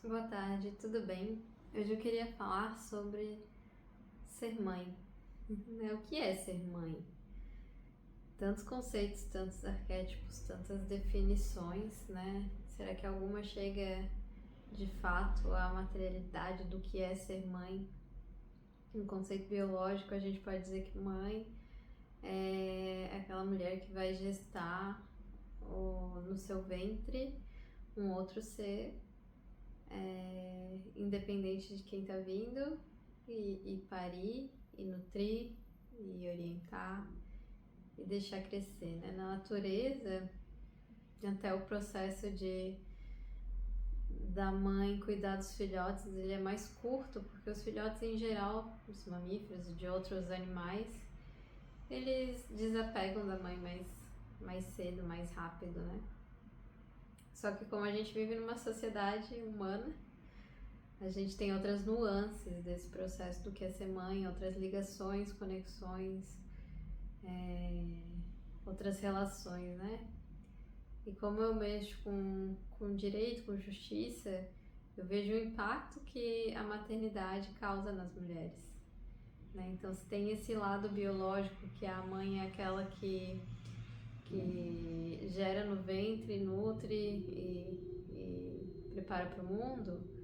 Boa tarde, tudo bem? Hoje eu queria falar sobre ser mãe, né? O que é ser mãe? Tantos conceitos, tantos arquétipos, tantas definições, né? Será que alguma chega de fato à materialidade do que é ser mãe? Um conceito biológico, a gente pode dizer que mãe é aquela mulher que vai gestar no seu ventre um outro ser, independente de quem está vindo, e parir, e nutrir, e orientar, e deixar crescer, né? Na natureza, até o processo da mãe cuidar dos filhotes, ele é mais curto, porque os filhotes em geral, os mamíferos e de outros animais, eles desapegam da mãe mais cedo, mais rápido, né? Só que como a gente vive numa sociedade humana, a gente tem outras nuances desse processo do que é ser mãe, outras ligações, conexões, outras relações, né? E como eu mexo com direito, com justiça, eu vejo o impacto que a maternidade causa nas mulheres, né? Então, se tem esse lado biológico, que a mãe é aquela que gera no ventre, nutre e prepara para o mundo,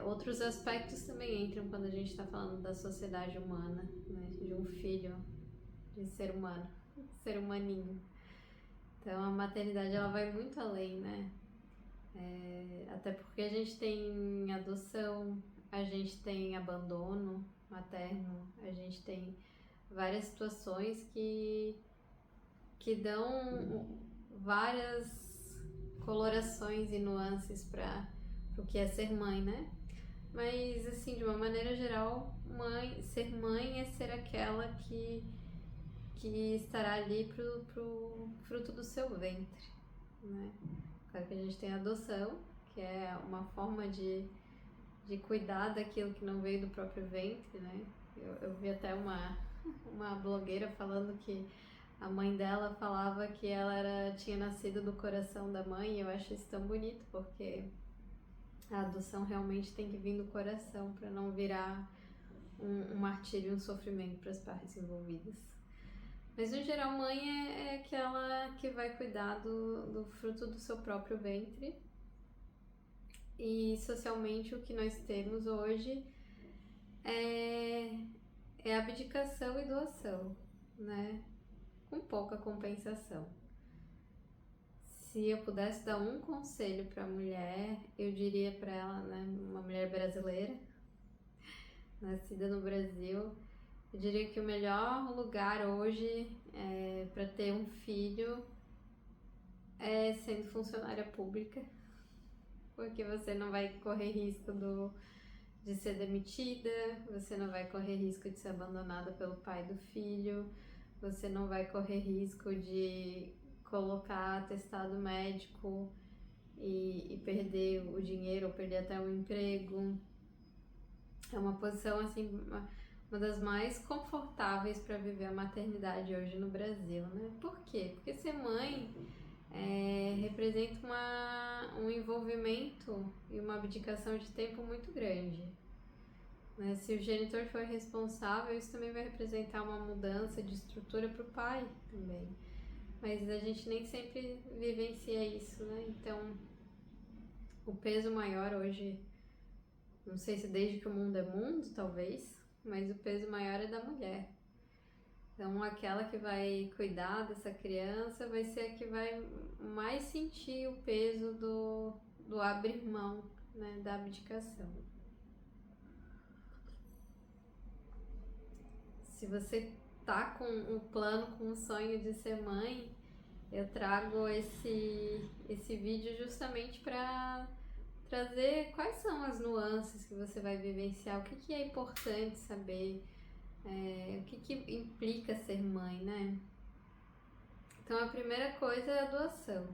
outros aspectos também entram quando a gente está falando da sociedade humana, né? De um filho, de ser humano, ser humaninho. Então a maternidade ela vai muito além, né? Até porque a gente tem adoção, a gente tem abandono materno, a gente tem várias situações que dão várias colorações e nuances para o que é ser mãe, né? Mas, assim, de uma maneira geral, ser mãe é ser aquela que estará ali pro fruto do seu ventre, né? Claro que a gente tem a adoção, que é uma forma de cuidar daquilo que não veio do próprio ventre, né? Eu vi até uma blogueira falando que a mãe dela falava que tinha nascido do coração da mãe, e eu acho isso tão bonito, porque a adoção realmente tem que vir do coração para não virar um martírio, um sofrimento para as partes envolvidas. Mas no geral, mãe é aquela que vai cuidar do fruto do seu próprio ventre. E socialmente o que nós temos hoje é abdicação e doação, né? Com pouca compensação. Se eu pudesse dar um conselho para a mulher, eu diria para ela, né, uma mulher brasileira, nascida no Brasil, eu diria que o melhor lugar hoje para ter um filho é sendo funcionária pública, porque você não vai correr risco de ser demitida, você não vai correr risco de ser abandonada pelo pai do filho, você não vai correr risco de colocar atestado médico e perder o dinheiro ou perder até o emprego. É uma posição assim, uma das mais confortáveis para viver a maternidade hoje no Brasil, né? Por quê? Porque ser mãe representa um envolvimento e uma abdicação de tempo muito grande, né? Se o genitor for responsável, isso também vai representar uma mudança de estrutura para o pai também. Mas a gente nem sempre vivencia isso, né? Então, o peso maior hoje, não sei se desde que o mundo é mundo, talvez, mas o peso maior é da mulher. Então, aquela que vai cuidar dessa criança vai ser a que vai mais sentir o peso do abrir mão, né, da abdicação. Se você tá com um plano, com um sonho de ser mãe, eu trago esse vídeo justamente para trazer quais são as nuances que você vai vivenciar, o que é importante saber, o que implica ser mãe, né? Então a primeira coisa é a doação,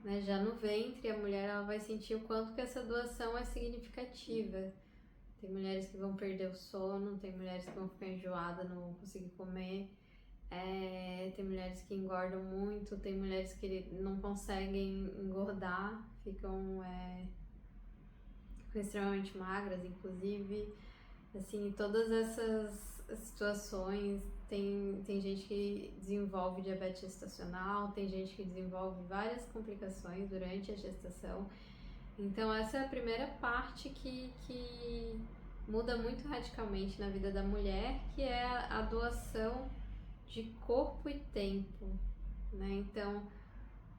né? Já no ventre, a mulher ela vai sentir o quanto que essa doação é significativa. Tem mulheres que vão perder o sono, tem mulheres que vão ficar enjoadas, não vão conseguir comer, tem mulheres que engordam muito, tem mulheres que não conseguem engordar, ficam ficam extremamente magras, inclusive. Assim, todas essas situações, tem gente que desenvolve diabetes gestacional, tem gente que desenvolve várias complicações durante a gestação. Então essa é a primeira parte que muda muito radicalmente na vida da mulher, que é a doação de corpo e tempo, né? Então,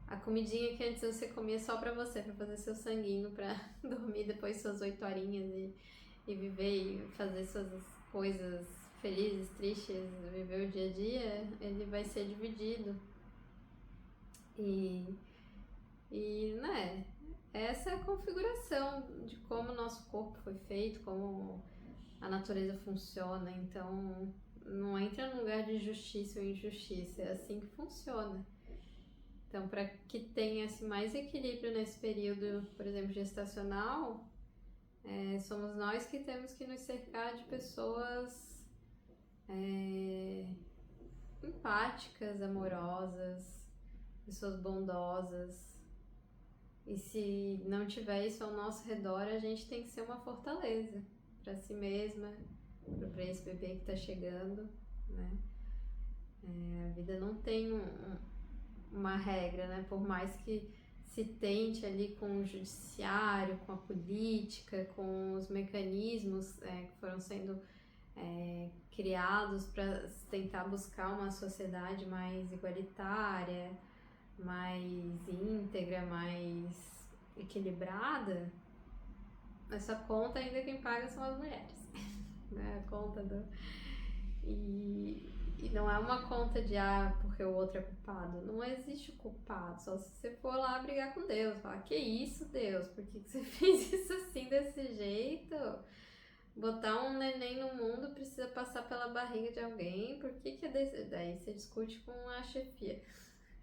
a comidinha que antes você comia só pra você, pra fazer seu sanguinho, pra dormir depois suas 8 horinhas e viver e fazer suas coisas felizes, tristes, viver o dia a dia, ele vai ser dividido. Né, essa é a configuração de como o nosso corpo foi feito, como a natureza funciona. Então, não entra num lugar de justiça ou injustiça, é assim que funciona. Então, para que tenha assim, mais equilíbrio nesse período, por exemplo, gestacional, somos nós que temos que nos cercar de pessoas empáticas, amorosas, pessoas bondosas. E se não tiver isso ao nosso redor, a gente tem que ser uma fortaleza para si mesma, para esse bebê que está chegando, né? A vida não tem uma regra, né? Por mais que se tente ali com o judiciário, com a política, com os mecanismos que foram sendo criados para tentar buscar uma sociedade mais igualitária, mais íntegra, mais equilibrada, essa conta ainda quem paga são as mulheres, né? A conta e não é uma conta de porque o outro é culpado. Não existe o culpado, só se você for lá brigar com Deus, falar, que isso, Deus, por que você fez isso assim, desse jeito? Botar um neném no mundo precisa passar pela barriga de alguém, por que é desse... Daí você discute com a chefia.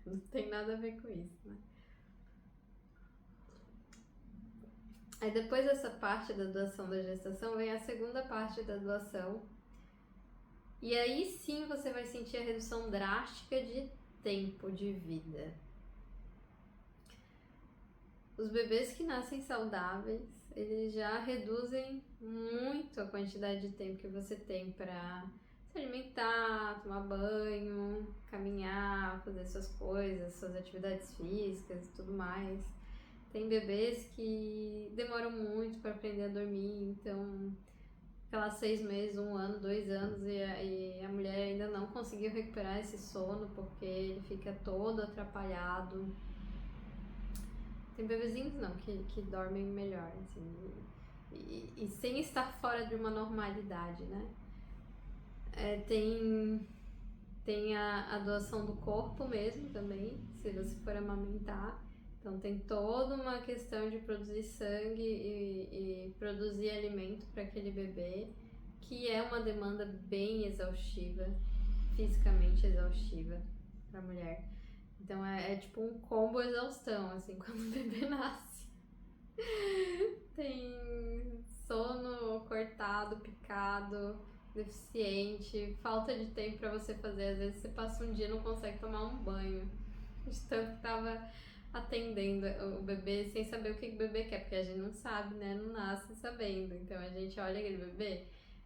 Não tem nada a ver com isso, né? Aí depois dessa parte da doação da gestação, vem a segunda parte da doação. E aí sim você vai sentir a redução drástica de tempo de vida. Os bebês que nascem saudáveis, eles já reduzem muito a quantidade de tempo que você tem para se alimentar, tomar banho, caminhar, fazer suas coisas, suas atividades físicas e tudo mais. Tem bebês que demoram muito para aprender a dormir, então aquelas 6 meses, 1 ano, 2 anos e a mulher ainda não conseguiu recuperar esse sono porque ele fica todo atrapalhado. Tem bebezinhos não, que dormem melhor, assim, e sem estar fora de uma normalidade, né? Tem a doação do corpo mesmo também, se você for amamentar. Então tem toda uma questão de produzir sangue e produzir alimento para aquele bebê, que é uma demanda bem exaustiva, fisicamente exaustiva para a mulher. Então é tipo um combo exaustão, assim, quando o bebê nasce. Tem sono cortado, picado, deficiente, falta de tempo para você fazer. Às vezes você passa um dia e não consegue tomar um banho, de tanto que tava atendendo o bebê sem saber o que o bebê quer, porque a gente não sabe, né? Não nasce sabendo. Então a gente olha aquele bebê,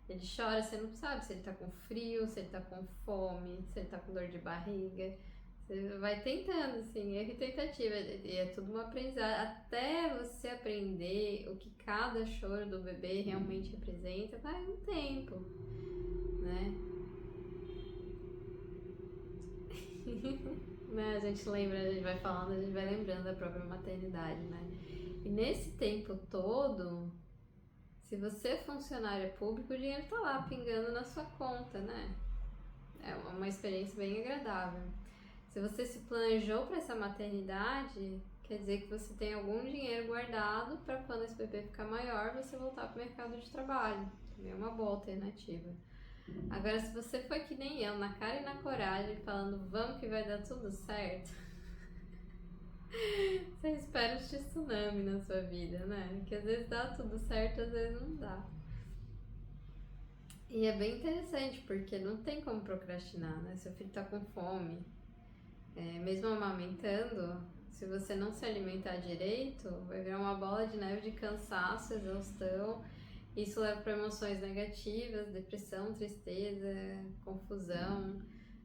ele chora, você não sabe se ele tá com frio, se ele tá com fome, se ele tá com dor de barriga. Você vai tentando, assim, erro e tentativa, e é tudo uma aprendizagem. Até você aprender o que cada choro do bebê realmente representa, vai um tempo, né? Né? A gente lembra, a gente vai falando, a gente vai lembrando da própria maternidade, né? E nesse tempo todo, se você é funcionário público, o dinheiro tá lá pingando na sua conta, né? É uma experiência bem agradável. Se você se planejou para essa maternidade, quer dizer que você tem algum dinheiro guardado para quando esse bebê ficar maior, você voltar para o mercado de trabalho. Também é uma boa alternativa. Agora, se você foi que nem eu, na cara e na coragem, falando vamos que vai dar tudo certo, você espera um tsunami na sua vida, né? Que às vezes dá tudo certo, às vezes não dá. E é bem interessante, porque não tem como procrastinar, né? Seu filho tá com fome, mesmo amamentando, Se você não se alimentar direito, vai virar uma bola de neve de cansaço, exaustão. Isso leva para emoções negativas, depressão, tristeza, confusão,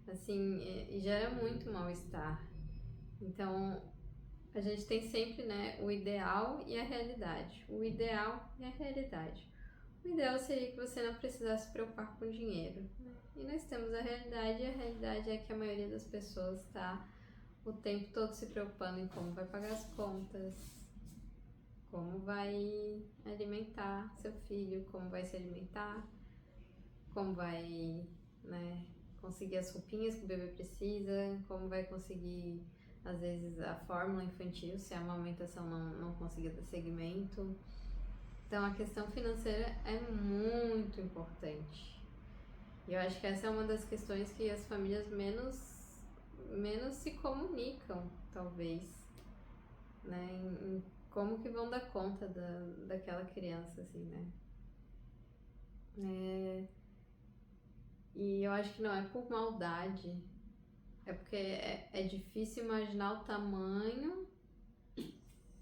assim, e gera muito mal-estar. Então, a gente tem sempre, né, o ideal e a realidade. O ideal e a realidade. O ideal seria que você não precisasse se preocupar com dinheiro, né? E nós temos a realidade, e a realidade é que a maioria das pessoas está o tempo todo se preocupando em como vai pagar as contas, como vai alimentar seu filho, como vai se alimentar, como vai, né, conseguir as roupinhas que o bebê precisa, como vai conseguir, às vezes, a fórmula infantil, se a amamentação não conseguir dar segmento. Então, a questão financeira é muito importante. E eu acho que essa é uma das questões que as famílias menos se comunicam, talvez, né? Em como que vão dar conta daquela criança, assim, né? E eu acho que não é por maldade, é porque é difícil imaginar o tamanho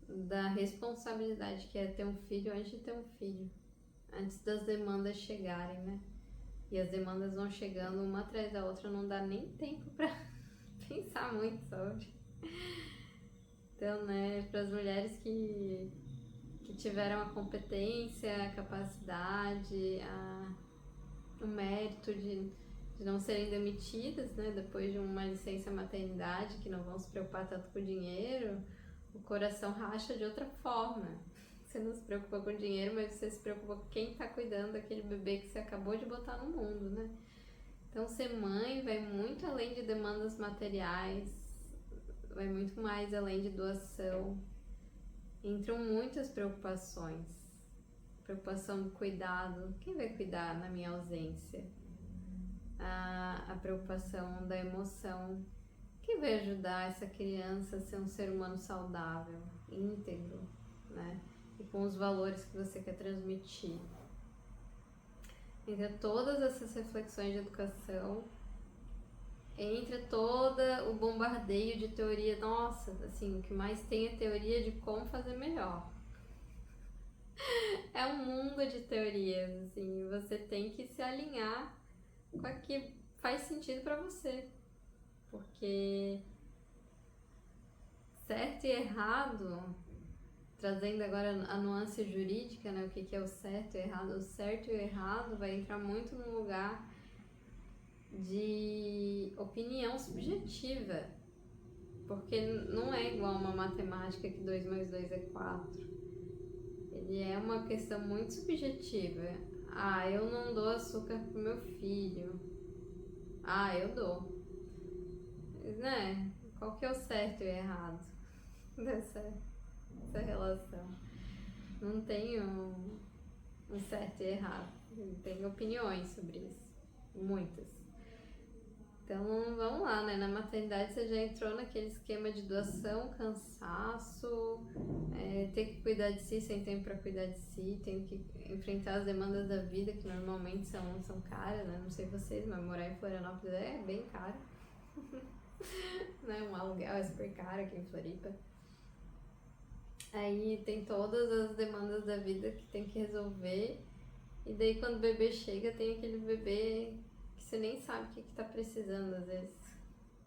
da responsabilidade que é ter um filho antes de ter um filho, antes das demandas chegarem, né? E as demandas vão chegando uma atrás da outra, não dá nem tempo pra pensar muito sobre. Então, né, para as mulheres que tiveram a competência, a capacidade, o mérito de não serem demitidas, né, depois de uma licença maternidade, que não vão se preocupar tanto com o dinheiro, o coração racha de outra forma. Você não se preocupa com o dinheiro, mas você se preocupa com quem está cuidando daquele bebê que você acabou de botar no mundo, né? Então, ser mãe vai muito além de demandas materiais, vai muito mais além de doação. Entram muitas preocupações. Preocupação do cuidado. Quem vai cuidar na minha ausência? A preocupação da emoção. Quem vai ajudar essa criança a ser um ser humano saudável, íntegro, né? E com os valores que você quer transmitir. Entre todas essas reflexões de educação, entre todo o bombardeio de teoria, nossa, assim, o que mais tem é teoria de como fazer melhor. É um mundo de teorias, assim, você tem que se alinhar com a que faz sentido para você. Porque certo e errado, trazendo agora a nuance jurídica, né, o que é o certo e o certo e o errado vai entrar muito no lugar de opinião subjetiva, porque não é igual uma matemática que 2 mais 2 é 4. Ele é uma questão muito subjetiva. Ah, eu não dou açúcar pro meu filho. Ah, eu dou. Né? Qual que é o certo e o errado dessa relação? Não tem um certo e errado. Tem opiniões sobre isso. Muitas. Então, vamos lá, né? Na maternidade você já entrou naquele esquema de doação, cansaço, ter que cuidar de si sem tempo para cuidar de si, tem que enfrentar as demandas da vida, que normalmente são caras, né? Não sei vocês, mas morar em Florianópolis é bem caro. Né? Um aluguel é super caro aqui em Floripa. Aí tem todas as demandas da vida que tem que resolver. E daí quando o bebê chega, tem aquele bebê que você nem sabe o que tá precisando, às vezes.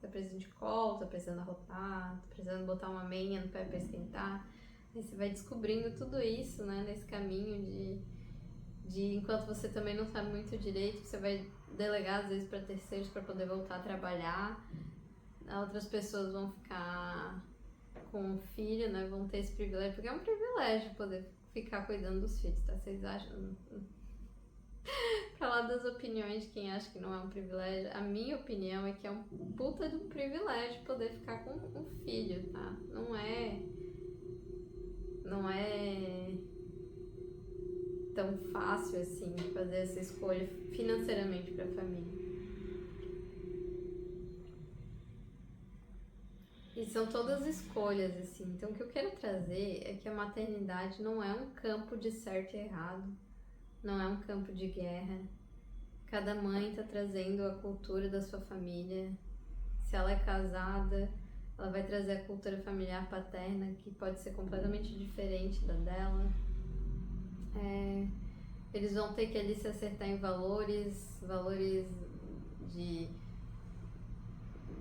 Tá precisando de colo, tá precisando arrotar, tá precisando botar uma meia no pé pra esquentar. Aí você vai descobrindo tudo isso, né, nesse caminho de enquanto você também não sabe muito direito, você vai delegar às vezes para terceiros para poder voltar a trabalhar. Outras pessoas vão ficar com o filho, né, vão ter esse privilégio, porque é um privilégio poder ficar cuidando dos filhos, tá? Vocês acham? Pra lá das opiniões de quem acha que não é um privilégio, a minha opinião é que é um puta de um privilégio poder ficar com um filho, tá? Não é tão fácil assim fazer essa escolha financeiramente para a família. E são todas escolhas, assim. Então, o que eu quero trazer é que a maternidade não é um campo de certo e errado, não é um campo de guerra. Cada mãe está trazendo a cultura da sua família. Se ela é casada, ela vai trazer a cultura familiar paterna, que pode ser completamente diferente da dela. Eles vão ter que ali se acertar em valores de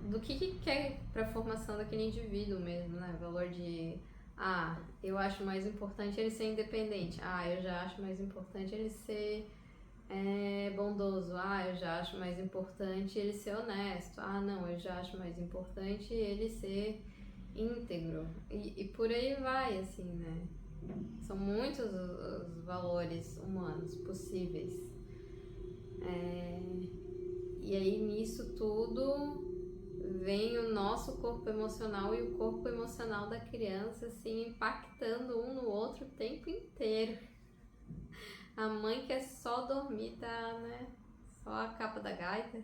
do que quer para a formação daquele indivíduo mesmo, né? Valor de eu acho mais importante ele ser independente. Eu já acho mais importante ele ser bondoso. Eu já acho mais importante ele ser honesto. Não, eu já acho mais importante ele ser íntegro. E por aí vai, assim, né? São muitos os valores humanos possíveis. E aí nisso tudo vem o nosso corpo emocional e o corpo emocional da criança, assim, impactando um no outro o tempo inteiro. A mãe quer só dormir, tá, né? Só a capa da gaita.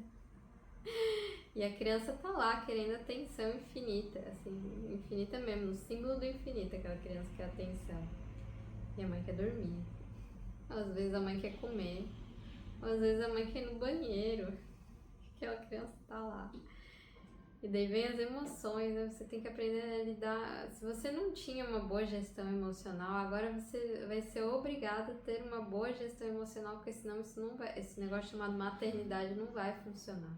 E a criança tá lá querendo atenção infinita, assim, infinita mesmo, no símbolo do infinito, aquela criança quer atenção. E a mãe quer dormir. Às vezes a mãe quer comer. Às vezes a mãe quer ir no banheiro. Aquela criança tá lá. E daí vem as emoções, né? Você tem que aprender a lidar. Se você não tinha uma boa gestão emocional, agora você vai ser obrigado a ter uma boa gestão emocional, porque senão isso não vai, esse negócio chamado maternidade não vai funcionar.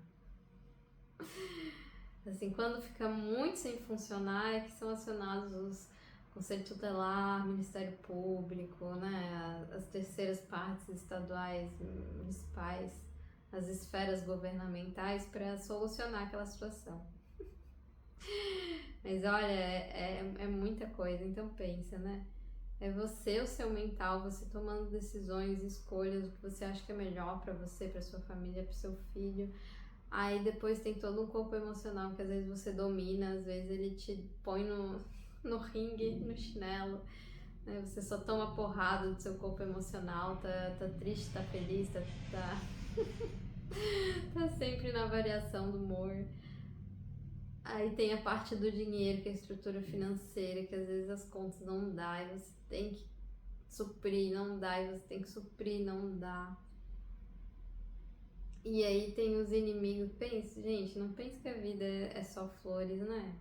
Assim, quando fica muito sem funcionar, é que são acionados os Conselho Tutelar, Ministério Público, né? As terceiras partes estaduais, municipais, as esferas governamentais para solucionar aquela situação. Mas olha, é muita coisa, então pensa, né? É você, o seu mental, você tomando decisões, escolhas, o que você acha que é melhor para você, para sua família, para seu filho. Aí depois tem todo um corpo emocional que às vezes você domina, às vezes ele te põe no ringue, no chinelo, né? Você só toma porrada do seu corpo emocional, tá triste, tá feliz, tá tá sempre na variação do humor. Aí tem a parte do dinheiro, que é a estrutura financeira, que às vezes as contas não dá e você tem que suprir, não dá, e você tem que suprir, não dá. E aí tem os inimigos. Gente, não pense que a vida é só flores, né?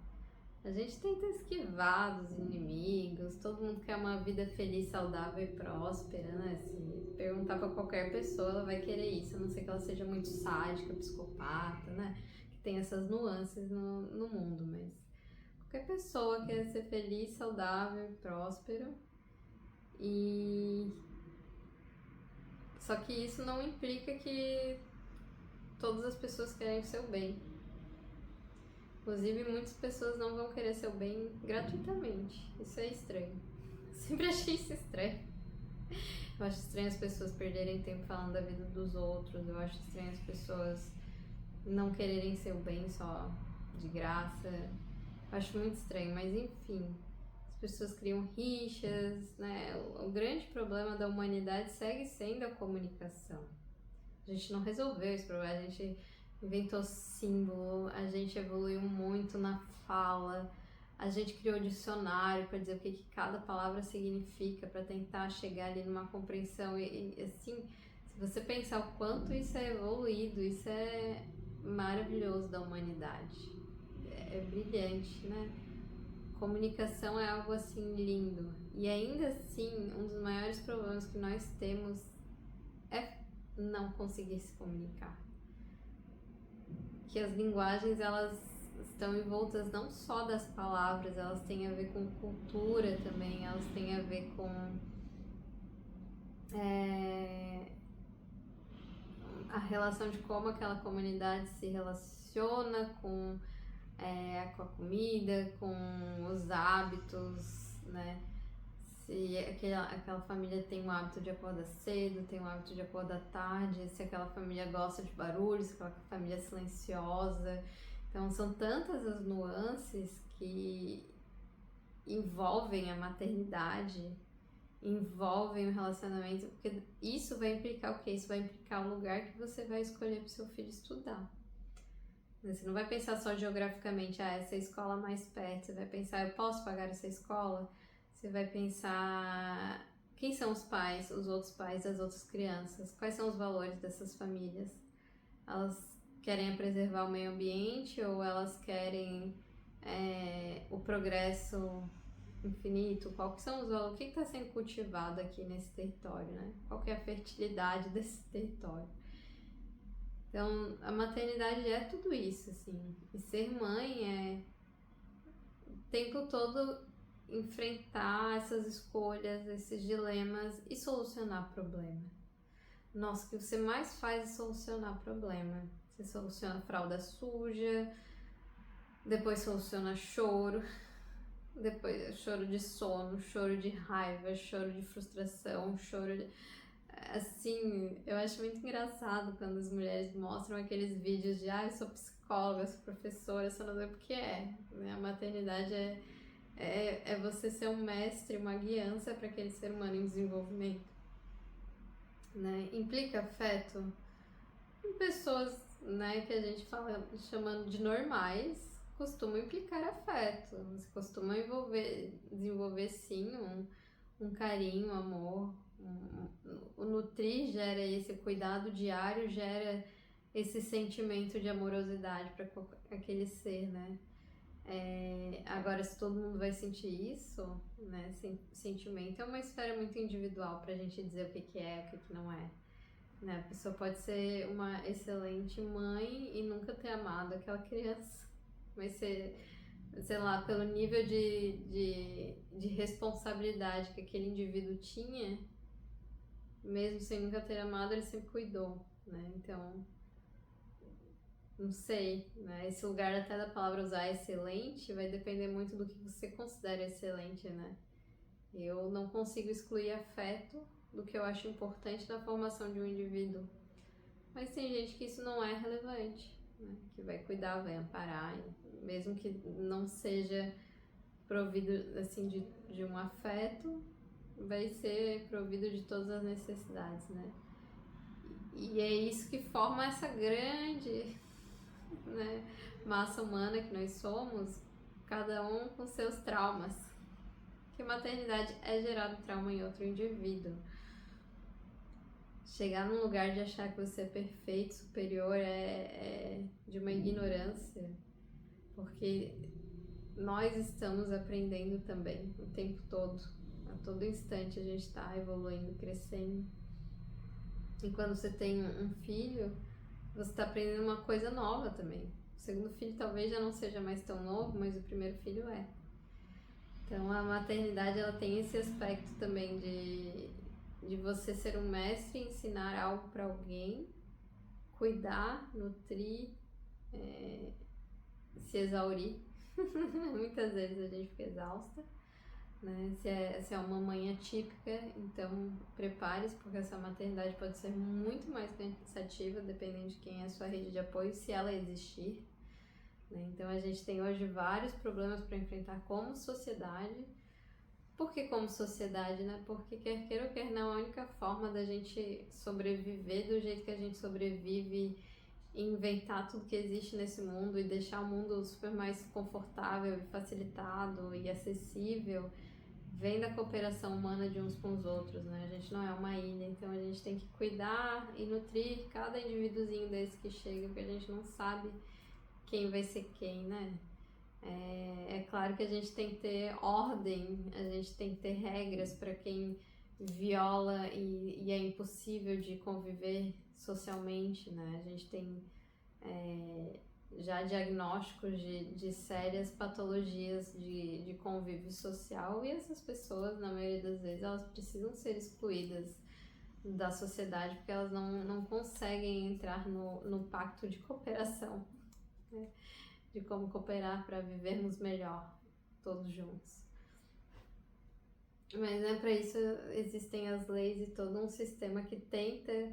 A gente tenta esquivar dos inimigos, todo mundo quer uma vida feliz, saudável e próspera, né? Se perguntar pra qualquer pessoa, ela vai querer isso, a não ser que ela seja muito sádica, psicopata, né? Que tem essas nuances no mundo, mas qualquer pessoa quer ser feliz, saudável e próspero. Só que isso não implica que todas as pessoas querem o seu bem. Inclusive, muitas pessoas não vão querer seu bem gratuitamente. Isso é estranho. Sempre achei isso estranho. Eu acho estranho as pessoas perderem tempo falando da vida dos outros. Eu acho estranho as pessoas não quererem seu bem só de graça. Eu acho muito estranho, mas enfim. As pessoas criam rixas, né? O grande problema da humanidade segue sendo a comunicação. A gente não resolveu esse problema, a gente inventou símbolo, a gente evoluiu muito na fala, a gente criou dicionário para dizer o que cada palavra significa, para tentar chegar ali numa compreensão. E assim, se você pensar o quanto isso é evoluído, isso é maravilhoso da humanidade. É brilhante, né? Comunicação é algo assim lindo. E ainda assim, um dos maiores problemas que nós temos é não conseguir se comunicar. Que as linguagens, elas estão envoltas não só das palavras, elas têm a ver com cultura também, elas têm a ver com a relação de como aquela comunidade se relaciona com a comida, com os hábitos, né? Se aquela família tem o hábito de acordar cedo, tem o hábito de acordar tarde, se aquela família gosta de barulho, se aquela família é silenciosa. Então são tantas as nuances que envolvem a maternidade, envolvem o relacionamento, porque isso vai implicar o quê? Isso vai implicar o lugar que você vai escolher para o seu filho estudar. Você não vai pensar só geograficamente, essa é a escola mais perto, você vai pensar, eu posso pagar essa escola? Você vai pensar quem são os pais, os outros pais das outras crianças, quais são os valores dessas famílias. Elas querem preservar o meio ambiente ou elas querem o progresso infinito, qual que são os valores, o que está sendo cultivado aqui nesse território, né? Qual que é a fertilidade desse território. Então, a maternidade é tudo isso, assim. E ser mãe é o tempo todo enfrentar essas escolhas, esses dilemas e solucionar problema. Nossa, o que você mais faz é solucionar problema. Você soluciona fralda suja, depois soluciona choro, depois choro de sono, choro de raiva, choro de frustração, choro de... Assim, eu acho muito engraçado quando as mulheres mostram aqueles vídeos de eu sou psicóloga, sou professora, só não sei o que é. A maternidade é você ser um mestre, uma guiança para aquele ser humano em desenvolvimento. Né? Implica afeto em pessoas, né, que a gente fala chamando de normais, costumam implicar afeto, costumam desenvolver sim um carinho, um amor. O nutrir gera esse cuidado diário, gera esse sentimento de amorosidade para aquele ser, né? Agora, se todo mundo vai sentir isso, né? Sentimento é uma esfera muito individual para a gente dizer o que é, o que não é. Né? A pessoa pode ser uma excelente mãe e nunca ter amado aquela criança. Vai ser, sei lá, pelo nível de responsabilidade que aquele indivíduo tinha, mesmo sem nunca ter amado, ele sempre cuidou, né? Então, não sei, né? Esse lugar até da palavra usar excelente vai depender muito do que você considera excelente, né? Eu não consigo excluir afeto do que eu acho importante na formação de um indivíduo. Mas tem gente que isso não é relevante, né? Que vai cuidar, vai amparar, mesmo que não seja provido assim de um afeto, vai ser provido de todas as necessidades, né? E é isso que forma essa grande, né, massa humana que nós somos, cada um com seus traumas. Que maternidade é gerar trauma em outro indivíduo. Chegar num lugar de achar que você é perfeito, superior, é de uma ignorância, porque nós estamos aprendendo também o tempo todo. A todo instante a gente está evoluindo, crescendo. E quando você tem um filho, você está aprendendo uma coisa nova também. O segundo filho talvez já não seja mais tão novo, mas o primeiro filho é. Então a maternidade ela tem esse aspecto também de você ser um mestre, ensinar algo para alguém, cuidar, nutrir, se exaurir. Muitas vezes a gente fica exausta, né? Se é uma mãe atípica, então prepare-se, porque essa maternidade pode ser muito mais cansativa, dependendo de quem é a sua rede de apoio, se ela existir. Né? Então a gente tem hoje vários problemas para enfrentar como sociedade. Por que como sociedade, né? Porque quer queira ou quer não, a única forma da gente sobreviver do jeito que a gente sobrevive, inventar tudo que existe nesse mundo e deixar o mundo super mais confortável e facilitado e acessível, vem da cooperação humana de uns com os outros, né? A gente não é uma ilha, então a gente tem que cuidar e nutrir cada indivíduozinho desse que chega, porque a gente não sabe quem vai ser quem, né? É claro que a gente tem que ter ordem, a gente tem que ter regras para quem viola e é impossível de conviver socialmente, né? A gente tem já diagnósticos de sérias patologias de convívio social e essas pessoas, na maioria das vezes, elas precisam ser excluídas da sociedade porque elas não conseguem entrar no pacto de cooperação, né? De como cooperar para vivermos melhor, todos juntos. Mas, né, para isso existem as leis e todo um sistema que tenta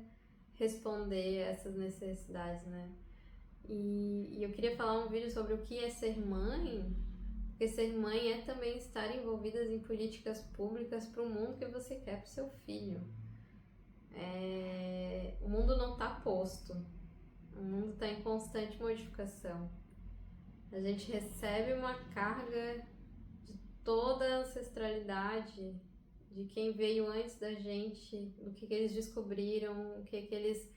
responder a essas necessidades, né? E eu queria falar um vídeo sobre o que é ser mãe, porque ser mãe é também estar envolvidas em políticas públicas para o mundo que você quer para o seu filho. O mundo não está posto, o mundo está em constante modificação. A gente recebe uma carga de toda a ancestralidade, de quem veio antes da gente, do que eles descobriram, o que eles,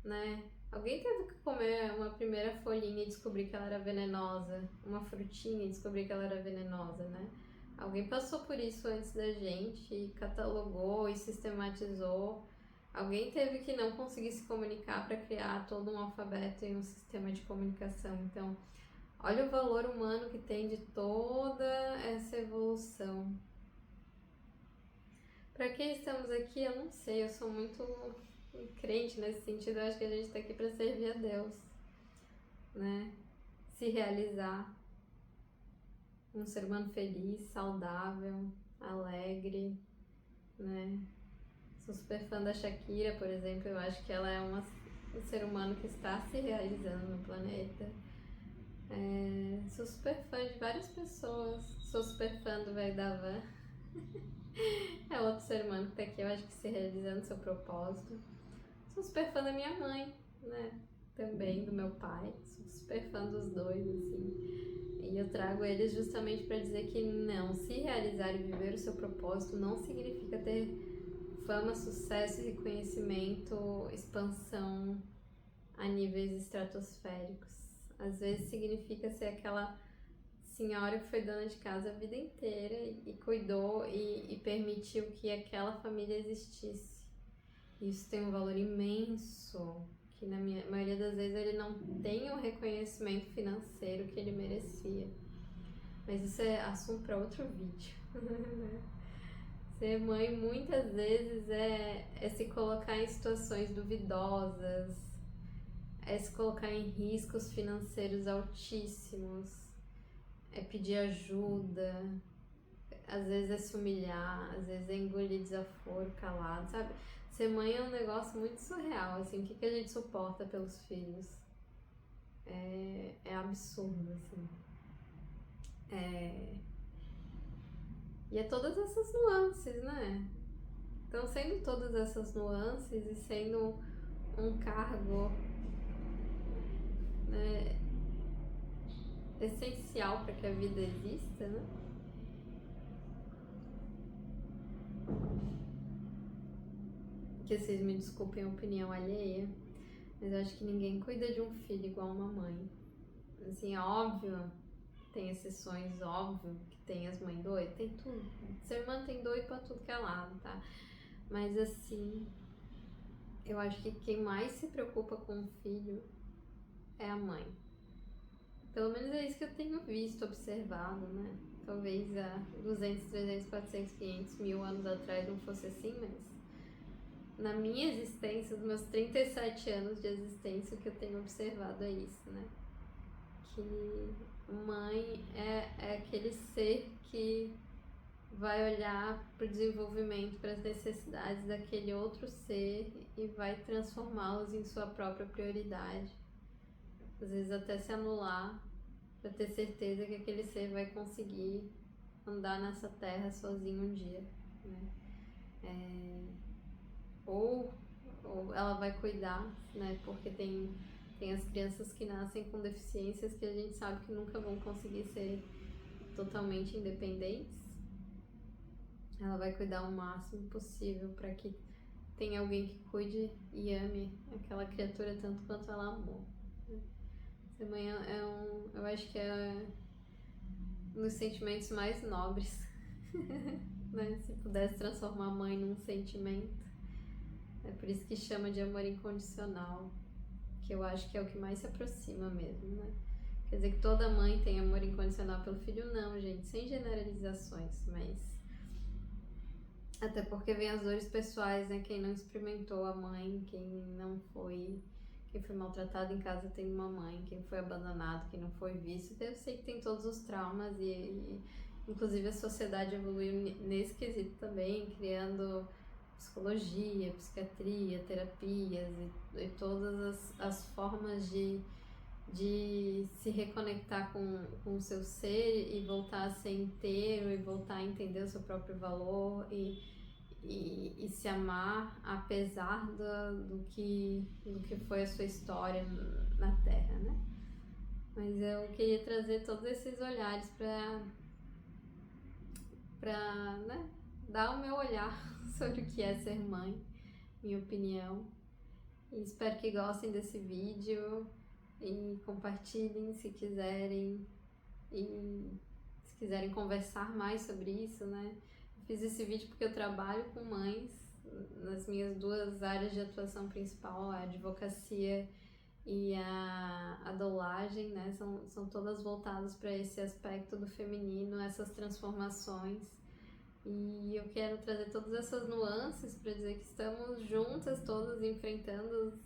né, Alguém teve que comer uma primeira folhinha e descobrir que ela era venenosa, uma frutinha e descobrir que ela era venenosa, né? Alguém passou por isso antes da gente e catalogou e sistematizou. Alguém teve que não conseguir se comunicar para criar todo um alfabeto e um sistema de comunicação. Então, olha o valor humano que tem de toda essa evolução. Para que estamos aqui, eu não sei, eu sou muito crente nesse sentido, eu acho que a gente está aqui para servir a Deus, né? Se realizar, um ser humano feliz, saudável, alegre, né? Sou super fã da Shakira, por exemplo, eu acho que ela é um ser humano que está se realizando no planeta. Sou super fã de várias pessoas, sou super fã do velho da van. É outro ser humano que tá aqui, eu acho que se realizando seu propósito. Sou super fã da minha mãe, né? Também do meu pai. Sou super fã dos dois, assim. E eu trago eles justamente para dizer que não, se realizar e viver o seu propósito não significa ter fama, sucesso, reconhecimento, expansão a níveis estratosféricos. Às vezes significa ser aquela senhora que foi dona de casa a vida inteira e cuidou e permitiu que aquela família existisse. Isso tem um valor imenso, que na maioria das vezes ele não tem o reconhecimento financeiro que ele merecia. Mas isso é assunto para outro vídeo. Ser mãe muitas vezes é se colocar em situações duvidosas, é se colocar em riscos financeiros altíssimos, é pedir ajuda, às vezes é se humilhar, às vezes é engolir desaforo, calado, sabe? Ser mãe é um negócio muito surreal, assim, o que a gente suporta pelos filhos é absurdo, assim. E é todas essas nuances, né? Então, sendo todas essas nuances e sendo um cargo, né, essencial para que a vida exista, né? Que vocês me desculpem a opinião alheia, mas eu acho que ninguém cuida de um filho igual uma mãe. Assim, é óbvio, tem exceções, óbvio que tem as mães doidas, tem tudo. Ser irmã tem doido pra tudo que é lado, tá? Mas assim, eu acho que quem mais se preocupa com o filho é a mãe. Pelo menos é isso que eu tenho visto, observado, né? Talvez há 200, 300, 400, 500 mil anos atrás não fosse assim, mas na minha existência, dos meus 37 anos de existência, o que eu tenho observado é isso, né? Que mãe é aquele ser que vai olhar para o desenvolvimento, para as necessidades daquele outro ser e vai transformá-los em sua própria prioridade. Às vezes até se anular para ter certeza que aquele ser vai conseguir andar nessa terra sozinho um dia, né? Ou ela vai cuidar, né? Porque tem as crianças que nascem com deficiências que a gente sabe que nunca vão conseguir ser totalmente independentes. Ela vai cuidar o máximo possível para que tenha alguém que cuide e ame aquela criatura tanto quanto ela amou. Ser mãe eu acho que é um dos sentimentos mais nobres, né? Se pudesse transformar a mãe num sentimento. É por isso que chama de amor incondicional, que eu acho que é o que mais se aproxima mesmo, né? Quer dizer que toda mãe tem amor incondicional pelo filho? Não, gente, sem generalizações, mas até porque vem as dores pessoais, né? Quem não experimentou a mãe, quem foi maltratado em casa tem uma mãe, quem foi abandonado, quem não foi visto, eu sei que tem todos os traumas e inclusive a sociedade evoluiu nesse quesito também, criando psicologia, psiquiatria, terapias e todas as formas de se reconectar com o seu ser e voltar a ser inteiro e voltar a entender o seu próprio valor e se amar apesar do que foi a sua história na Terra, né? Mas eu queria trazer todos esses olhares para dar o meu olhar sobre o que é ser mãe, minha opinião. E espero que gostem desse vídeo e compartilhem se quiserem. E se quiserem conversar mais sobre isso, né? Eu fiz esse vídeo porque eu trabalho com mães nas minhas duas áreas de atuação principal, a advocacia e a doulagem, né? São todas voltadas para esse aspecto do feminino, essas transformações. E eu quero trazer todas essas nuances para dizer que estamos juntas, todas enfrentando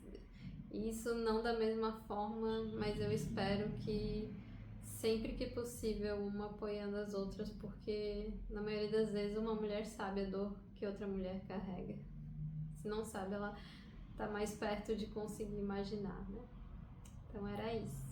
isso, não da mesma forma, mas eu espero que sempre que possível uma apoiando as outras, porque na maioria das vezes uma mulher sabe a dor que outra mulher carrega. Se não sabe, ela tá mais perto de conseguir imaginar, né? Então era isso.